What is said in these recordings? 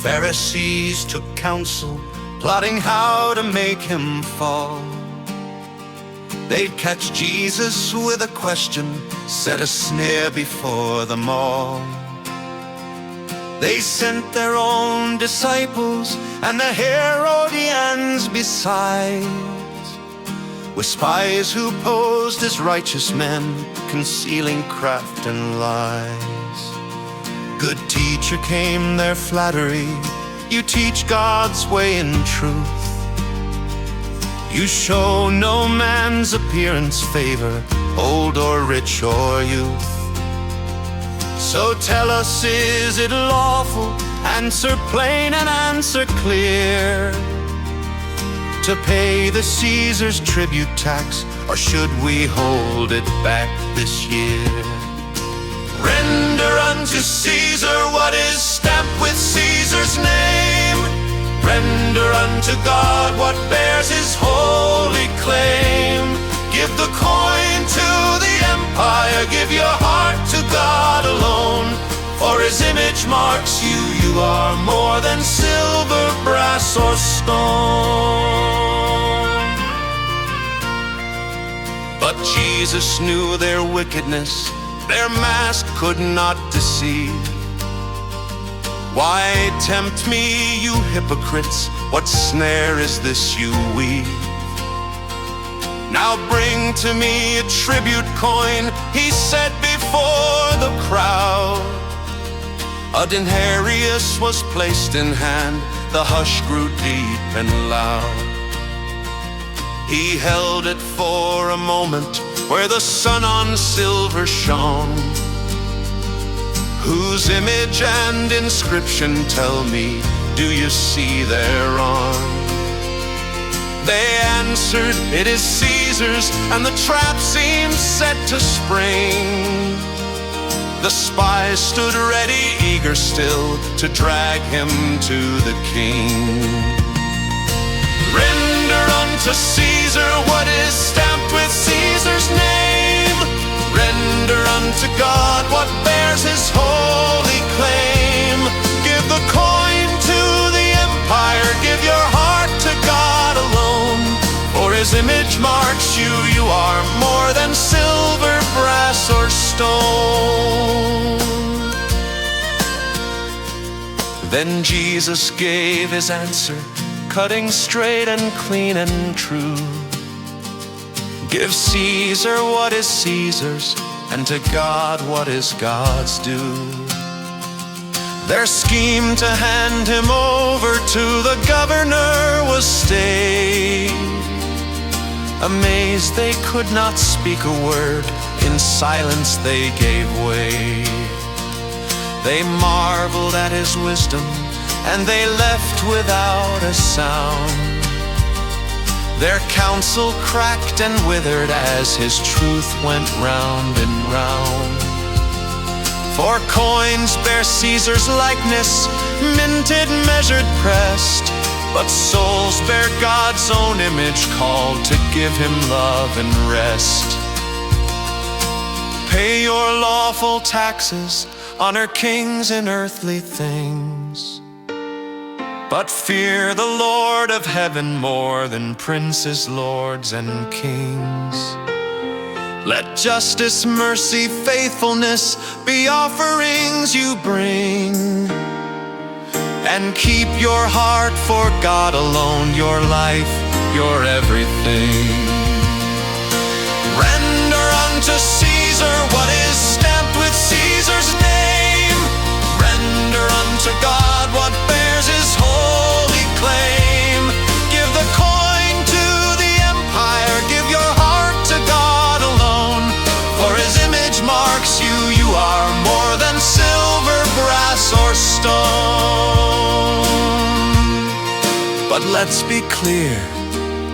Pharisees took counsel, plotting how to make him fall. They'd catch Jesus with a question, set a snare before them all. They sent their own disciples and the Hair-oh-dee-anz besides, with spies who posed as righteous men, concealing craft and lies. Good teacher, came their flattery. You teach God's way in truth. You show no man's appearance favor, old or rich or youth. So tell us, is it lawful? Answer plain and answer clear, to pay the Caesar's tribute tax, or should we hold it back this year? Render unto Caesar what is stamped with Caesar's name. Render unto God what bears his holy claim. Give the coin to the empire, give your heart to God alone. For his image marks you, you are more than silver, brass, or stone. But Jesus knew their wickedness, their mask could not deceive. Why tempt me, you hypocrites? What snare is this you weave? Now bring to me a tribute coin, he said before the crowd. A denarius was placed in hand, the hush grew deep and loud. He held it for a moment, where the sun on silver shone. Whose image and inscription, tell me, do you see thereon? They answered, it is Caesar's, and the trap seemed set to spring. The spies stood ready, eager still, to drag him to the king. Render unto Caesar what is stamped with Caesar's name. Render unto God what bears his holy claim. Give the coin to the empire, give your heart to God alone. For his image marks you, you are more than silver, brass, or stone. Then Jesus gave his answer, cutting straight and clean and true. Give Caesar what is Caesar's, and to God what is God's due. Their scheme to hand him over to the governor was stayed. Amazed they could not speak a word, in silence they gave way. They marveled at his wisdom, and they left without a sound. Their counsel cracked and withered as his truth went round and round. For coins bear Caesar's likeness, minted, measured, pressed, but souls bear God's own image, called to give him love and rest. Pay your lawful taxes, honor kings and earthly things, but fear the Lord of heaven more than princes, lords, and kings. Let justice, mercy, faithfulness be offerings you bring, and keep your heart for God alone, your life, your everything. Render unto Caesar what is stamped with Caesar's name. Render unto God what bears his holy claim. Give the coin to the empire, give your heart to God alone. For his image marks you, you are more than silver, brass, or stone. But let's be clear,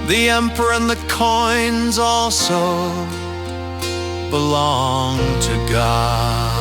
the emperor and the coins also belong to God.